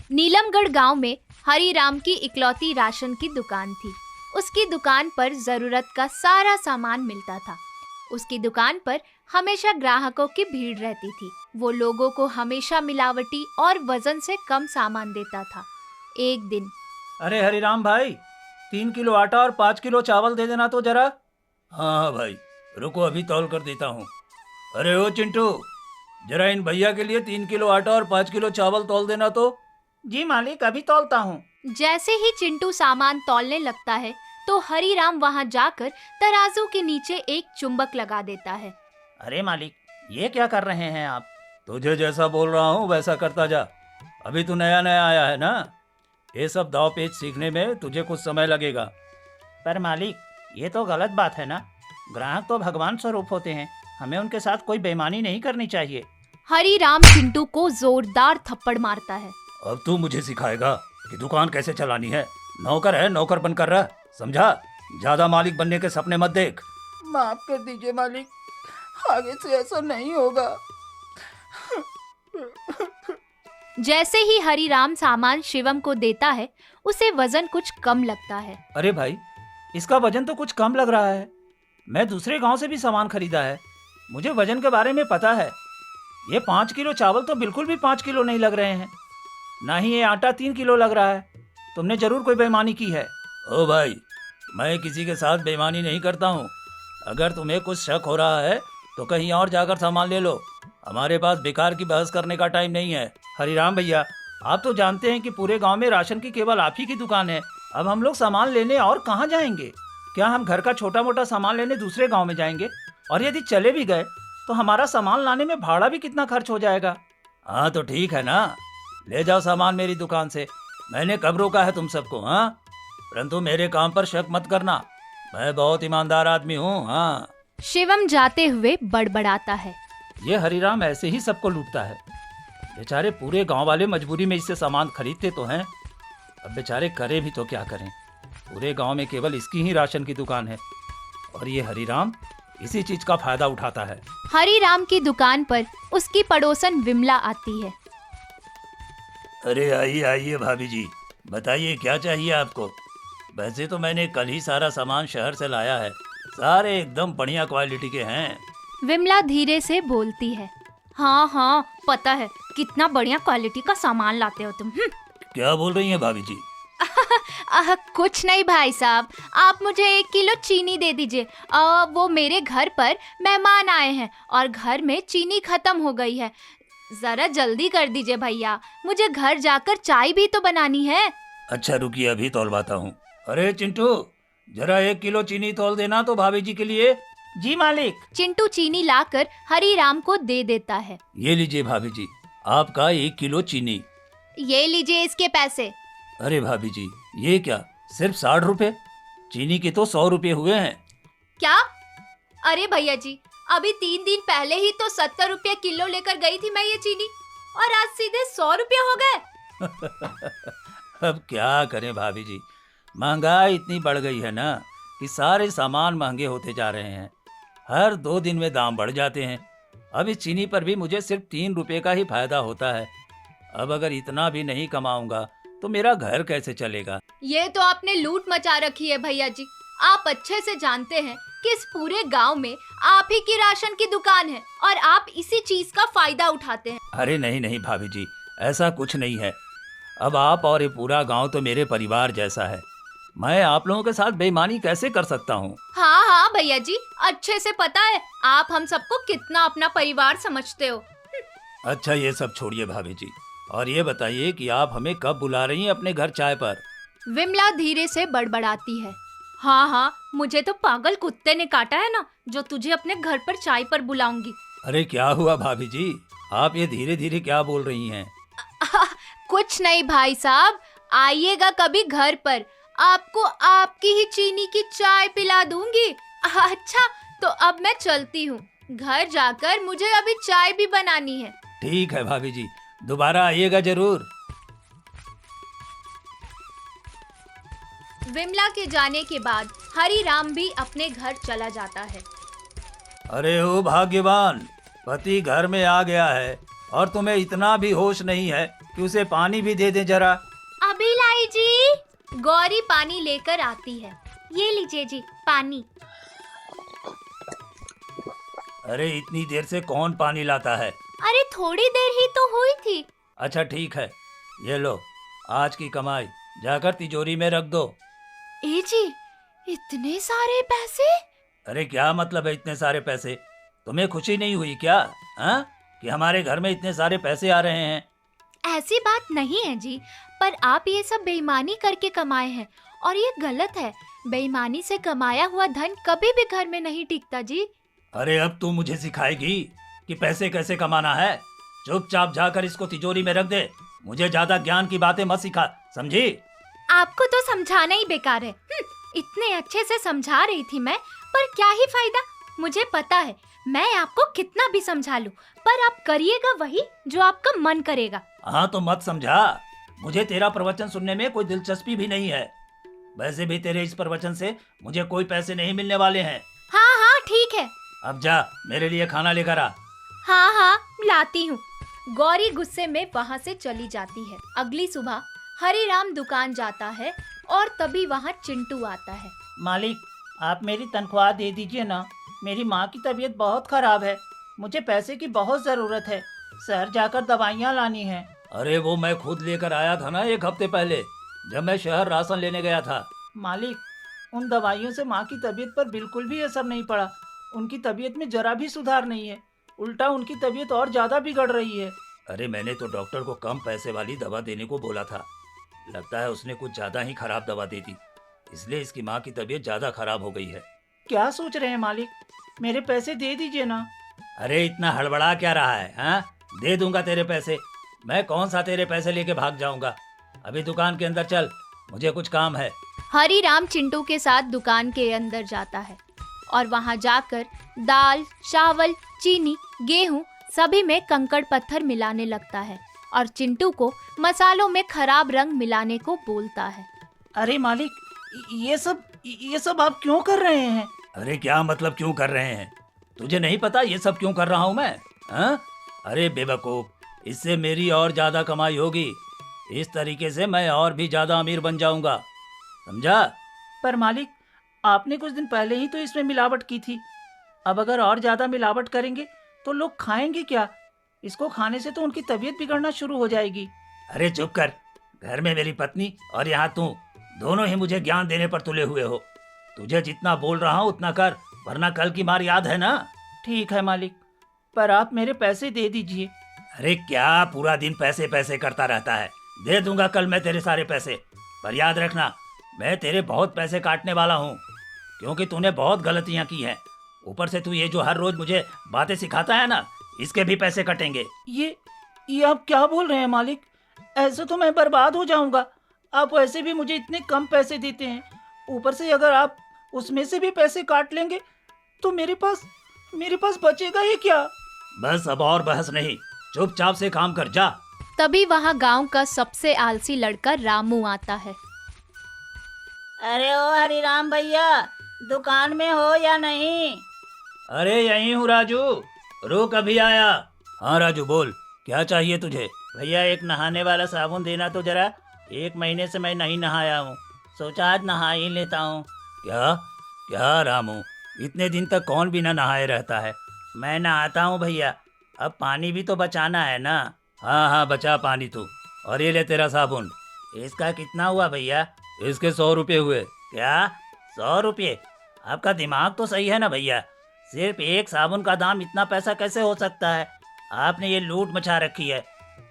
नीलमगढ़ गांव में हरीराम की इकलौती राशन की दुकान थी। उसकी दुकान पर जरूरत का सारा सामान मिलता था। उसकी दुकान पर हमेशा ग्राहकों की भीड़ रहती थी। वो लोगों को हमेशा मिलावटी और वजन से कम सामान देता था। एक दिन, अरे हरिराम भाई, 3 किलो आटा और 5 किलो चावल दे देना तो जरा। हाँ हाँ भाई, रुको अभी तौल कर देता हूँ। अरे ओ चिंटू, जरा इन भैया के लिए 3 किलो आटा और 5 किलो चावल तौल देना तो। जी मालिक, अभी तौलता हूँ। जैसे ही चिंटू सामान तौलने लगता है तो हरीराम वहां जाकर तराजू के नीचे एक चुंबक लगा देता है। अरे मालिक, ये क्या कर रहे हैं आप? तुझे जैसा बोल रहा हूँ वैसा करता जा। अभी तू नया नया आया है ना, ये सब दाव पेच सीखने में तुझे कुछ समय लगेगा। पर मालिक, ये तो गलत बात है ना। ग्राहक तो भगवान स्वरूप होते हैं, हमें उनके साथ कोई बेईमानी नहीं करनी चाहिए। हरीराम चिंटू को जोरदार थप्पड़ मारता है। अब तू मुझे सिखाएगा कि दुकान कैसे चलानी है। नौकर है, नौकर बनकर रह, समझा? ज्यादा मालिक बनने के सपने मत देख। माफ कर दीजिए मालिक, आगे से ऐसा नहीं होगा। जैसे ही हरीराम सामान शिवम को देता है, उसे वजन कुछ कम लगता है। अरे भाई, इसका वजन तो कुछ कम लग रहा है। मैं दूसरे गांव से भी सामान खरीदा है, मुझे वजन के बारे में पता है। ये 5 किलो चावल तो बिल्कुल भी 5 किलो नहीं लग रहे हैं, ना ही ये आटा 3 किलो लग रहा है। तुमने जरूर कोई बेईमानी की है। ओ भाई, मैं किसी के साथ बेईमानी नहीं करता हूँ। अगर तुम्हें कुछ शक हो रहा है तो कहीं और जाकर सामान ले लो। हमारे पास बेकार की बहस करने का टाइम नहीं है। हरिराम भैया, आप तो जानते हैं कि पूरे गांव में राशन की केवल आप ही की दुकान है। अब हम लोग सामान लेने और कहाँ जाएंगे? क्या हम घर का छोटा मोटा सामान लेने दूसरे गांव में जाएंगे? और यदि चले भी गए तो हमारा सामान लाने में भाड़ा भी कितना खर्च हो जाएगा। हाँ तो ठीक है ना, ले जाओ सामान मेरी दुकान से। मैंने कब रोका है तुम सबको? हाँ, परंतु मेरे काम पर शक मत करना, मैं बहुत ईमानदार आदमी हूँ। हाँ। शिवम जाते हुए बड़बड़ाता है। ये हरिराम ऐसे ही सबको लूटता है। बेचारे पूरे गांव वाले मजबूरी में इससे सामान खरीदते तो हैं, अब बेचारे करे भी तो क्या करें। पूरे गांव में केवल इसकी ही राशन की दुकान है और ये हरिराम इसी चीज का फायदा उठाता है। हरीराम की दुकान पर उसकी पड़ोसन विमला आती है। अरे आइए आइए भाभी जी, बताइए क्या चाहिए आपको? वैसे तो मैंने कल ही सारा सामान शहर से लाया है, सारे एकदम बढ़िया क्वालिटी के हैं। विमला धीरे से बोलती है। हाँ हाँ, पता है, कितना बढ़िया क्वालिटी का सामान लाते हो तुम। क्या बोल रही हैं भाभी जी? कुछ नहीं भाई साहब, आप मुझे 1 किलो चीनी दे दीजिए। वो मेरे घर पर मेहमान आए हैं और घर में चीनी खत्म हो गई है। जरा जल्दी कर दीजिए भैया, मुझे घर जाकर चाय भी तो बनानी है। अच्छा रुकिए, अभी तौलवाता हूँ। अरे चिंटू, जरा 1 किलो चीनी तौल देना तो भाभी जी के लिए। जी मालिक। चिंटू चीनी लाकर हरीराम को दे देता है। ये लीजिए भाभी जी, आपका 1 किलो चीनी। ये लीजिए इसके पैसे। अरे भाभी जी, ये क्या, सिर्फ 60 रुपए? चीनी के तो 100 रुपए हुए हैं। क्या? अरे भैया जी, अभी 3 दिन पहले ही तो 70 रुपये किलो लेकर गई थी मैं ये चीनी, और आज सीधे 100 रुपये हो गए। अब क्या करें भाभी जी, महंगाई इतनी बढ़ गई है ना कि सारे सामान महंगे होते जा रहे हैं। हर 2 दिन में दाम बढ़ जाते हैं। अब इस चीनी पर भी मुझे सिर्फ 3 रुपए का ही फायदा होता है। अब अगर इतना भी नहीं कमाऊंगा तो मेरा घर कैसे चलेगा? ये तो आपने लूट मचा रखी है भैया जी। आप अच्छे से जानते हैं कि इस पूरे गांव में आप ही की राशन की दुकान है और आप इसी चीज का फायदा उठाते हैं। अरे नहीं नहीं भाभी जी, ऐसा कुछ नहीं है। अब आप और ये पूरा गांव तो मेरे परिवार जैसा है। मैं आप लोगों के साथ बेईमानी कैसे कर सकता हूँ? हाँ हाँ भैया जी, अच्छे से पता है आप हम सबको कितना अपना परिवार समझते हो। अच्छा ये सब छोड़िए भाभी जी, और ये बताइए कि आप हमें कब बुला रही हैं अपने घर चाय पर? विमला धीरे से बड़बड़ाती है। हाँ हाँ, मुझे तो पागल कुत्ते ने काटा है ना, जो तुझे अपने घर पर चाय पर बुलाऊंगी। अरे क्या हुआ भाभी जी, आप ये धीरे धीरे क्या बोल रही हैं? कुछ नहीं भाई साहब, आइएगा कभी घर पर, आपको आपकी ही चीनी की चाय पिला दूंगी। अच्छा, तो अब मैं चलती हूँ, घर जाकर मुझे अभी चाय भी बनानी है। ठीक है भाभी जी, दोबारा आइएगा जरूर। विमला के जाने के बाद हरीराम भी अपने घर चला जाता है। अरे ओ भाग्यवान, पति घर में आ गया है और तुम्हें इतना भी होश नहीं है कि उसे पानी भी दे दे जरा। अभी लाई जी। गौरी पानी लेकर आती है। ये लीजिए जी पानी। अरे इतनी देर से कौन पानी लाता है? अरे थोड़ी देर ही तो हुई थी। अच्छा ठीक है, ये लो आज की कमाई, जाकर तिजोरी में रख दो। ए जी, इतने सारे पैसे? अरे क्या मतलब है इतने सारे पैसे? तुम्हें खुशी नहीं हुई क्या? हाँ, कि हमारे घर में इतने सारे पैसे आ रहे हैं? ऐसी बात नहीं है जी, पर आप ये सब बेईमानी करके कमाए हैं और ये गलत है। बेईमानी से कमाया हुआ धन कभी भी घर में नहीं टिकता जी। अरे अब तू मुझे सिखाएगी कि पैसे कैसे कमाना है? चुपचाप जाकर इसको तिजोरी में रख दे। मुझे ज्यादा ज्ञान की बातें मत सिखा, समझी? आपको तो समझाना ही बेकार है। इतने अच्छे से समझा रही थी मैं, पर क्या ही फायदा। मुझे पता है मैं आपको कितना भी समझा लूं, पर आप करिएगा वही जो आपका मन करेगा। हाँ तो मत समझा। मुझे तेरा प्रवचन सुनने में कोई दिलचस्पी भी नहीं है। वैसे भी तेरे इस प्रवचन से मुझे कोई पैसे नहीं मिलने वाले हैं। हाँ हाँ ठीक है। अब जा मेरे लिए खाना लेकर आ। हाँ हाँ लाती हूँ। गौरी गुस्से में वहाँ से चली जाती है। अगली सुबह हरिराम दुकान जाता है और तभी वहाँ चिंटू आता है। मालिक, आप मेरी तनख्वाह दे दीजिए ना। मेरी माँ की तबीयत बहुत खराब है। मुझे पैसे की बहुत जरूरत है। शहर जाकर दवाइयाँ लानी है। अरे वो मैं खुद लेकर आया था ना 1 हफ्ते पहले, जब मैं शहर राशन लेने गया था। मालिक, उन दवाइयों से माँ की तबीयत पर बिल्कुल भी असर नहीं पड़ा। उनकी तबीयत में जरा भी सुधार नहीं है, उल्टा उनकी तबीयत और ज्यादा बिगड़ रही है। अरे मैंने तो डॉक्टर को कम पैसे वाली दवा देने को बोला था। लगता है उसने कुछ ज्यादा ही खराब दवा दे दी, इसलिए इसकी माँ की तबीयत ज्यादा खराब हो गई है। क्या सोच रहे हैं मालिक? मेरे पैसे दे दीजिए ना। अरे इतना हड़बड़ा क्या रहा है? हाँ, दे दूंगा तेरे पैसे। मैं कौन सा तेरे पैसे लेके भाग जाऊंगा। अभी दुकान के अंदर चल, मुझे कुछ काम है। हरिराम चिंटू के साथ दुकान के अंदर जाता है और वहाँ जाकर दाल, चावल, चीनी, गेहूं सभी में कंकड़ पत्थर मिलाने लगता है और चिंटू को मसालों में खराब रंग मिलाने को बोलता है। अरे मालिक, ये सब आप क्यों कर रहे हैं? अरे क्या मतलब क्यों कर रहे हैं? तुझे नहीं पता ये सब क्यों कर रहा हूँ मैं? हाँ? अरे बेवकूफ, इससे मेरी और ज्यादा कमाई होगी। इस तरीके से मैं और भी ज्यादा अमीर बन जाऊंगा, समझा? पर मालिक, आपने कुछ दिन पहले ही तो इसमें मिलावट की थी। अब अगर और ज्यादा मिलावट करेंगे तो लोग खाएंगे क्या? इसको खाने से तो उनकी तबीयत बिगड़ना शुरू हो जाएगी। अरे चुप कर। घर में मेरी पत्नी और यहाँ तू, दोनों ही मुझे ज्ञान देने पर तुले हुए हो। तुझे जितना बोल रहा हूँ उतना कर, वरना कल की मार याद है ना? ठीक है मालिक, पर आप मेरे पैसे दे दीजिए। अरे क्या पूरा दिन पैसे पैसे करता रहता है? दे दूंगा कल मैं तेरे सारे पैसे, पर याद रखना मैं तेरे बहुत पैसे काटने वाला हूँ, क्योंकि तूने बहुत गलतियाँ की हैं। ऊपर से तू ये जो हर रोज मुझे बातें सिखाता है ना, इसके भी पैसे कटेंगे। ये आप क्या बोल रहे हैं मालिक? ऐसे तो मैं बर्बाद हो जाऊंगा। आप वैसे भी मुझे इतने कम पैसे देते हैं, ऊपर से अगर आप उसमें से भी पैसे काट लेंगे तो मेरे पास बचेगा ही क्या? बस अब और बहस नहीं, चुपचाप से काम कर जा। तभी वहाँ गांव का सबसे आलसी लड़का रामू आता है। अरे ओ हरिराम भैया, दुकान में हो या नहीं? अरे यहीं हूँ राजू, रुक अभी आया। हाँ राजू बोल, क्या चाहिए तुझे? भैया एक नहाने वाला साबुन देना तो जरा। 1 महीने से मैं नहीं नहाया हूँ, सोचा आज नहा ही लेता हूँ। क्या क्या रामू, इतने दिन तक कौन बिना नहाए रहता है? मैं नहाता हूँ भैया, अब पानी भी तो बचाना है ना। हाँ हाँ बचा पानी तू। और ये ले तेरा साबुन। इसका कितना हुआ भैया? इसके 100 रुपये हुए। क्या 100 रुपये? आपका दिमाग तो सही है ना भैया? सिर्फ एक साबुन का दाम इतना पैसा कैसे हो सकता है? आपने ये लूट मचा रखी है।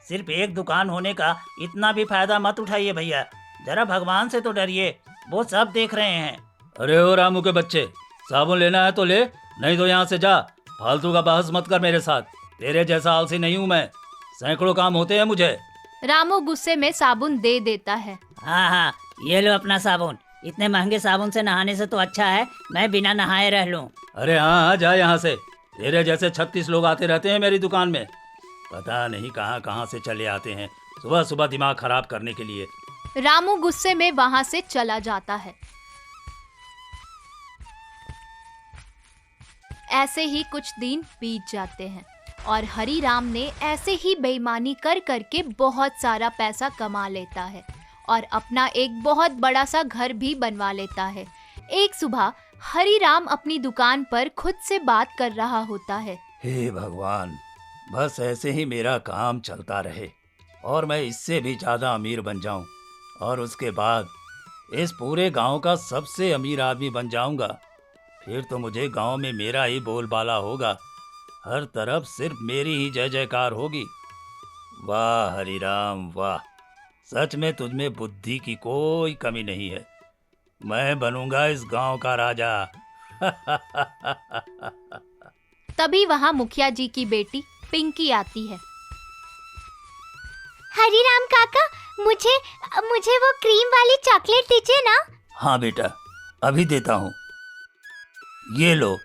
सिर्फ एक दुकान होने का इतना भी फायदा मत उठाइए भैया, जरा भगवान से तो डरिए, वो सब देख रहे हैं। अरे ओ रामू के बच्चे, साबुन लेना है तो ले, नहीं तो यहाँ से जा। फालतू का बहस मत कर मेरे साथ, तेरे जैसा आलसी नहीं हूँ मैं, सैकड़ों काम होते हैं मुझे। रामू गुस्से में साबुन दे देता है। हाँ हाँ, ये लो अपना साबुन। इतने महंगे साबुन से नहाने से तो अच्छा है मैं बिना नहाए रह लूं। अरे हाँ हाँ जा यहाँ से, तेरे जैसे 36 लोग आते रहते हैं मेरी दुकान में, पता नहीं कहाँ कहाँ से चले आते हैं सुबह सुबह दिमाग खराब करने के लिए। रामू गुस्से में वहाँ से चला जाता है। ऐसे ही कुछ दिन बीत जाते हैं और हरी राम ने ऐसे ही बेईमानी कर करके बहुत सारा पैसा कमा लेता है और अपना एक बहुत बड़ा सा घर भी बनवा लेता है। एक सुबह हरी राम अपनी दुकान पर खुद से बात कर रहा होता है। हे भगवान, बस ऐसे ही मेरा काम चलता रहे और मैं इससे भी ज्यादा अमीर बन जाऊं और उसके बाद इस पूरे गांव का सबसे अमीर आदमी बन जाऊंगा। फिर तो मुझे गांव में मेरा ही बोलबाला होगा, हर तरफ सिर्फ मेरी ही जय जयकार होगी। वाह हरी राम वाह, सच में तुझमें बुद्धि की कोई कमी नहीं है। मैं बनूंगा इस गांव का राजा। तभी वहाँ मुखिया जी की बेटी पिंकी आती है। हरी राम काका, मुझे वो क्रीम वाली चॉकलेट दीजिए ना। हाँ बेटा, अभी देता हूँ, ये लो।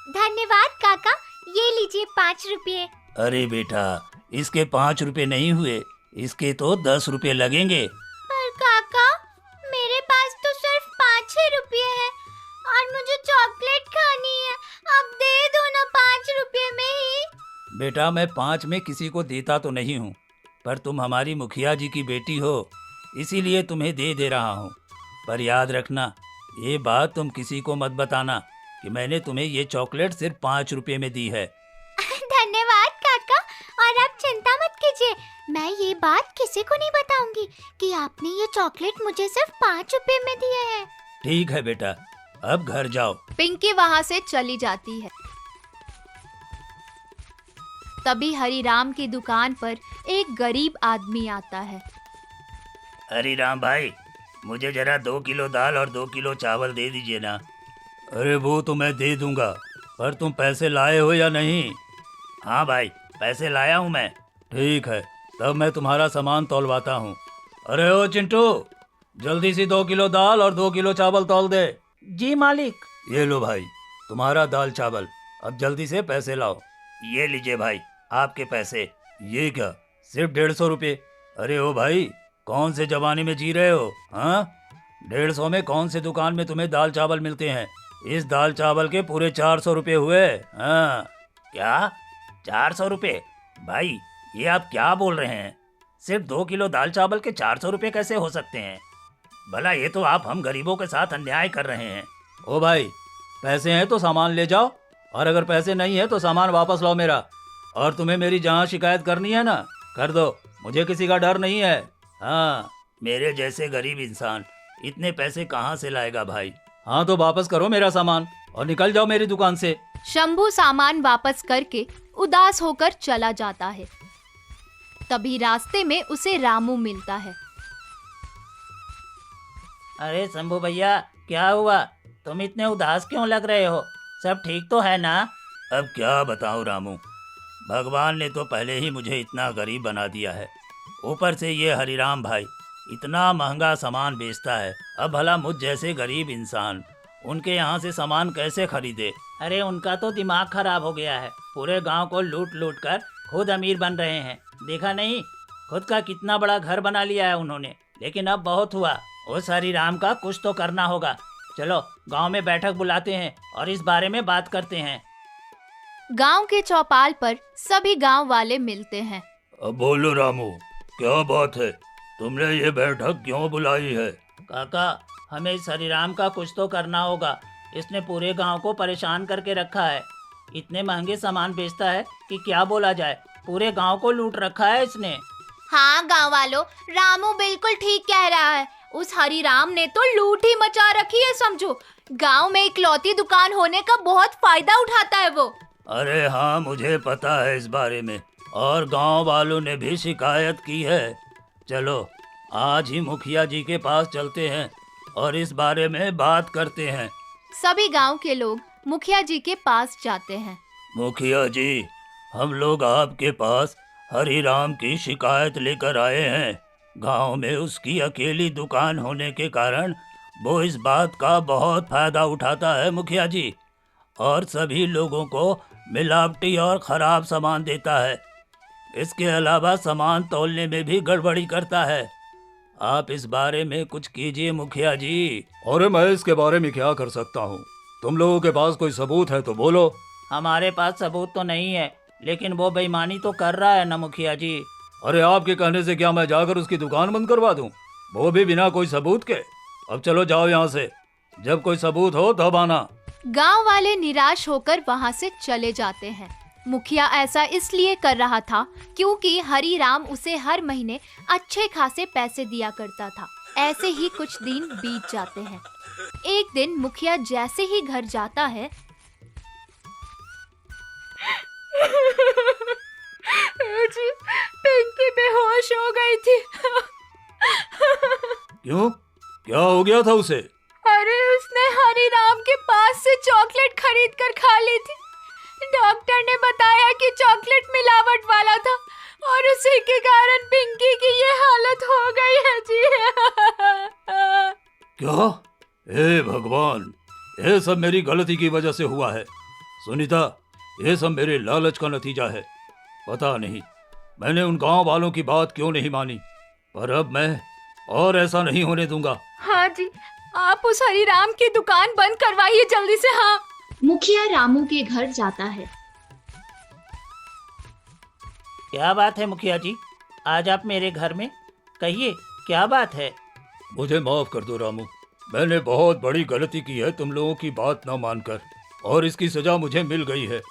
धन्यवाद काका, ये लीजिए 5 रुपये। अरे बेटा, इसके 5 रुपए नहीं हुए, इसके तो 10 रुपए लगेंगे। पर काका, मेरे पास तो सिर्फ 5 ही रुपये है और मुझे चॉकलेट खानी है। अब दे दो ना 5 रुपये में ही। बेटा, मैं 5 में किसी को देता तो नहीं हूँ, पर तुम हमारी मुखिया जी की बेटी हो, इसीलिए तुम्हें दे रहा हूँ। पर याद रखना, ये बात तुम किसी को मत बताना कि मैंने तुम्हें ये चॉकलेट सिर्फ 5 रुपए में दी है। धन्यवाद काका, और आप चिंता मत कीजिए, मैं ये बात किसी को नहीं बताऊंगी कि आपने ये चॉकलेट मुझे सिर्फ 5 रुपए में दिए है। ठीक है बेटा, अब घर जाओ। पिंकी वहाँ से चली जाती है। तभी हरी राम की दुकान पर एक गरीब आदमी आता है। हरी राम भाई, मुझे जरा 2 किलो दाल और 2 किलो चावल दे दीजिए ना। अरे वो तो मैं दे दूंगा, पर तुम पैसे लाए हो या नहीं? हाँ भाई, पैसे लाया हूँ मैं। ठीक है, तब मैं तुम्हारा सामान तौलवाता हूँ। अरे ओ चिंटू, जल्दी से 2 किलो दाल और 2 किलो चावल तौल दे। जी मालिक। ये लो भाई, तुम्हारा दाल चावल, अब जल्दी से पैसे लाओ। ये लीजिए भाई, आपके पैसे। ये क्या, सिर्फ 150 रुपये? अरे ओ भाई, कौन से जमाने में जी रहे हो? हाँ, 150 में कौन से दुकान में तुम्हें दाल चावल मिलते हैं? इस दाल चावल के पूरे 400 रुपये हुए। हाँ। क्या, 400 रुपये? भाई, ये आप क्या बोल रहे हैं? सिर्फ 2 किलो दाल चावल के 400 रुपये कैसे हो सकते हैं? भला ये तो आप हम गरीबों के साथ अन्याय कर रहे हैं। ओ भाई, पैसे हैं तो सामान ले जाओ, और अगर पैसे नहीं है तो सामान वापस लाओ मेरा। और तुम्हें मेरी जहाँ शिकायत करनी है ना, कर दो, मुझे किसी का डर नहीं है। हाँ, मेरे जैसे गरीब इंसान इतने पैसे कहाँ से लाएगा भाई? हाँ तो वापस करो मेरा सामान और निकल जाओ मेरी दुकान से। शंभू सामान वापस करके उदास होकर चला जाता है। तभी रास्ते में उसे रामू मिलता है। अरे शंभू भैया, क्या हुआ? तुम इतने उदास क्यों लग रहे हो? सब ठीक तो है ना? अब क्या बताऊं रामू, भगवान ने तो पहले ही मुझे इतना गरीब बना दिया है, ऊपर से ये हरिराम भाई इतना महंगा सामान बेचता है। अब भला मुझ जैसे गरीब इंसान उनके यहाँ से सामान कैसे खरीदे? अरे उनका तो दिमाग खराब हो गया है, पूरे गांव को लूट लूट कर खुद अमीर बन रहे हैं। देखा नहीं, खुद का कितना बड़ा घर बना लिया है उन्होंने। लेकिन अब बहुत हुआ, उस हरिराम का कुछ तो करना होगा। चलो गांव में बैठक बुलाते हैं और इस बारे में बात करते हैं। गांव के चौपाल पर सभी गांव वाले मिलते हैं। अब बोलो रामू, क्या बात है? तुमने ये बैठक क्यों बुलाई है? काका, हमें इस हरिराम का कुछ तो करना होगा। इसने पूरे गांव को परेशान करके रखा है। इतने महंगे सामान बेचता है कि क्या बोला जाए। पूरे गांव को लूट रखा है इसने। हाँ गांव वालों, रामू बिल्कुल ठीक कह रहा है। उस हरिराम ने तो लूट ही मचा रखी है समझो। गांव में इकलौती दुकान होने का बहुत फायदा उठाता है वो। अरे हाँ, मुझे पता है इस बारे में, और गांव वालों ने भी शिकायत की है। चलो आज ही मुखिया जी के पास चलते हैं और इस बारे में बात करते हैं। सभी गांव के लोग मुखिया जी के पास जाते हैं। मुखिया जी, हम लोग आपके पास हरिराम की शिकायत लेकर आए हैं। गांव में उसकी अकेली दुकान होने के कारण वो इस बात का बहुत फायदा उठाता है मुखिया जी, और सभी लोगों को मिलावटी और खराब सामान देता है। इसके अलावा सामान तौलने में भी गड़बड़ी करता है। आप इस बारे में कुछ कीजिए मुखिया जी। अरे मैं इसके बारे में क्या कर सकता हूँ? तुम लोगों के पास कोई सबूत है तो बोलो। हमारे पास सबूत तो नहीं है, लेकिन वो बेईमानी तो कर रहा है ना मुखिया जी। अरे आपके कहने से क्या मैं जाकर उसकी दुकान बंद करवा दूं? वो भी बिना कोई सबूत के। अब चलो जाओ यहाँ से, जब कोई सबूत हो तब आना। गांव वाले निराश होकर वहां से चले जाते हैं। मुखिया ऐसा इसलिए कर रहा था क्योंकि हरीराम उसे हर महीने अच्छे खासे पैसे दिया करता था। ऐसे ही कुछ दिन बीत जाते हैं। एक दिन मुखिया जैसे ही घर जाता है, जी, पिंकी बेहोश हो गई थी। क्यों, क्या हो गया था उसे? अरे उसने हरीराम के पास से चॉकलेट खरीद कर खा ली थी। डॉक्टर ने बताया कि चॉकलेट मिलावट वाला था और उसी के कारण पिंकी की ये हालत हो गई है जी। क्या? हे भगवान, ये सब मेरी गलती की वजह से हुआ है। सुनीता, ये सब मेरे लालच का नतीजा है। पता नहीं मैंने उन गांव वालों की बात क्यों नहीं मानी, पर अब मैं और ऐसा नहीं होने दूंगा। हाँ जी, आप उस हरीराम की दुकान बंद करवाइए जल्दी से। हाँ। मुखिया रामू के घर जाता है। क्या बात है मुखिया जी, आज आप मेरे घर में? कहिए क्या बात है? मुझे माफ कर दो रामू, मैंने बहुत बड़ी गलती की है तुम लोगों की बात न मानकर, और इसकी सजा मुझे मिल गई है।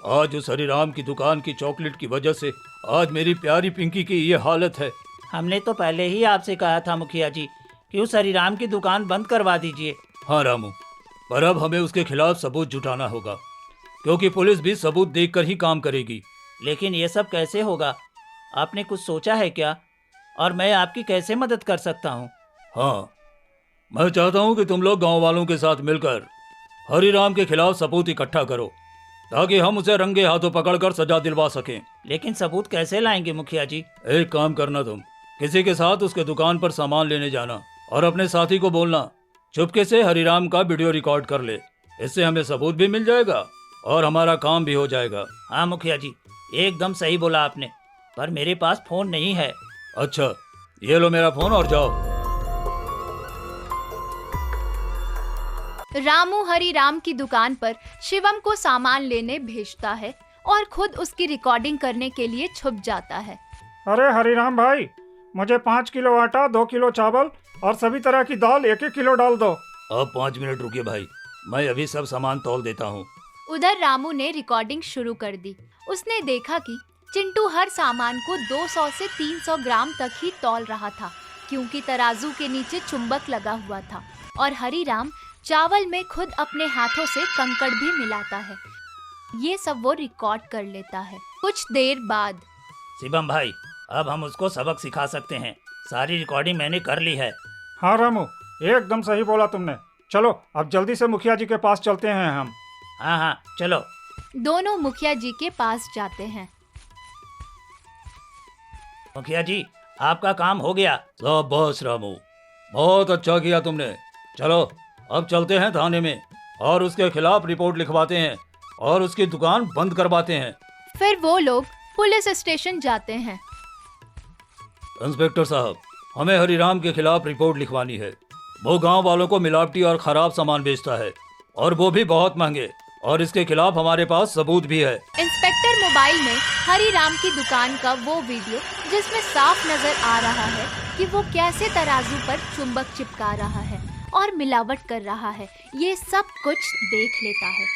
आज उस हरिराम की दुकान की चॉकलेट की वजह से आज मेरी प्यारी पिंकी की ये हालत है। हमने तो पहले ही आपसे कहा था मुखिया जी कि उस हरिराम की दुकान बंद करवा दीजिए। हाँ रामू, पर अब हमें उसके खिलाफ सबूत जुटाना होगा, क्योंकि पुलिस भी सबूत देखकर ही काम करेगी। लेकिन ये सब कैसे होगा? आपने कुछ सोचा है क्या? और मैं आपकी कैसे मदद कर सकता हूँ? हाँ, मैं चाहता हूँ कि तुम लोग गांव वालों के साथ मिलकर हरिराम के खिलाफ सबूत इकट्ठा करो, ताकि हम उसे रंगे हाथों पकड़कर सजा दिलवा सकें। लेकिन सबूत कैसे लाएंगे मुखिया जी? एक काम करना, तुम किसी के साथ उसके दुकान पर सामान लेने जाना और अपने साथी को बोलना चुपके से हरिराम का वीडियो रिकॉर्ड कर ले। इससे हमें सबूत भी मिल जाएगा और हमारा काम भी हो जाएगा। हाँ मुखिया जी, एकदम सही बोला आपने, पर मेरे पास फोन नहीं है। अच्छा, ये लो मेरा फोन और जाओ। रामू हरीराम की दुकान पर शिवम को सामान लेने भेजता है और खुद उसकी रिकॉर्डिंग करने के लिए छुप जाता है। अरे हरीराम भाई, मुझे 5 किलो आटा, 2 किलो चावल और सभी तरह की दाल 1-1 किलो डाल दो। अब 5 मिनट रुकिए भाई, मैं अभी सब सामान तौल देता हूँ। उधर रामू ने रिकॉर्डिंग शुरू कर दी। उसने देखा कि चिंटू हर सामान को 200 से 300 ग्राम तक ही तौल रहा था, क्योंकि तराजू के नीचे चुंबक लगा हुआ था, और हरीराम चावल में खुद अपने हाथों से कंकड़ भी मिलाता है। ये सब वो रिकॉर्ड कर लेता है। कुछ देर बाद शिवम भाई, अब हम उसको सबक सिखा सकते हैं। सारी रिकॉर्डिंग मैंने कर ली है। हाँ रामू, एकदम सही बोला तुमने। चलो अब जल्दी से मुखिया जी के पास चलते हैं हम। हाँ हाँ चलो। दोनों मुखिया जी के पास जाते हैं। मुखिया जी, आपका काम हो गया। शाबाश रामू, बहुत अच्छा किया तुमने। चलो अब चलते हैं थाने में और उसके खिलाफ रिपोर्ट लिखवाते हैं और उसकी दुकान बंद करवाते हैं। फिर वो लोग पुलिस स्टेशन जाते हैं। इंस्पेक्टर साहब, हमें हरिराम के खिलाफ रिपोर्ट लिखवानी है। वो गांव वालों को मिलावटी और खराब सामान बेचता है, और वो भी बहुत महंगे, और इसके खिलाफ हमारे पास सबूत भी है। इंस्पेक्टर मोबाइल में हरीराम की दुकान का वो वीडियो, जिसमें साफ नजर आ रहा है कि वो कैसे तराजू पर चुंबक चिपका रहा है और मिलावट कर रहा है, ये सब कुछ देख लेता है।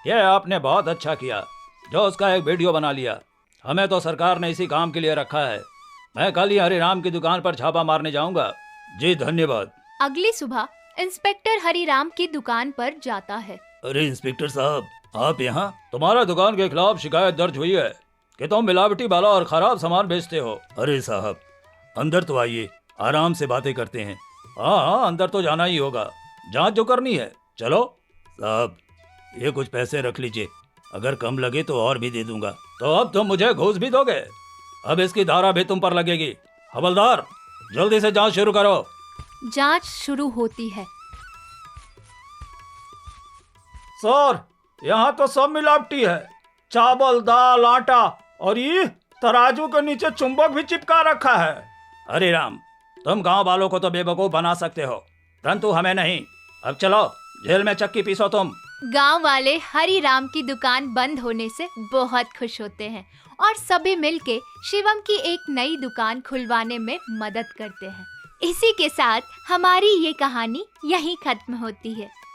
ये आपने बहुत अच्छा किया जो उसका एक वीडियो बना लिया। हमें तो सरकार ने इसी काम के लिए रखा है। मैं कल ही हरिराम की दुकान पर छापा मारने जाऊंगा। जी धन्यवाद। अगली सुबह इंस्पेक्टर हरीराम की दुकान पर जाता है। अरे इंस्पेक्टर साहब, आप यहाँ? तुम्हारा दुकान के खिलाफ शिकायत दर्ज हुई है कि तुम मिलावटी वाला और खराब सामान बेचते हो। अरे साहब, अंदर तो आइए, आराम से बातें करते हैं। हाँ हाँ, अंदर तो जाना ही होगा, जांच जो करनी है। चलो साहब, ये कुछ पैसे रख लीजिए, अगर कम लगे तो और भी दे दूंगा। तो अब तुम मुझे घूस भी दोगे? अब इसकी धारा भी तुम पर लगेगी। हवलदार, जल्दी से जांच शुरू करो। जांच शुरू होती है। सर, यहाँ तो सब मिलावटी है। चावल, दाल, आटा, और ये तराजू के नीचे चुंबक भी चिपका रखा है। अरे राम, तुम गांव वालों को तो बेवकूफ बना सकते हो, परंतु हमें नहीं। अब चलो जेल में चक्की पीसो तुम। गांव वाले हरी राम की दुकान बंद होने से बहुत खुश होते हैं और सभी मिलके शिवम की एक नई दुकान खुलवाने में मदद करते हैं। इसी के साथ हमारी ये कहानी यहीं खत्म होती है।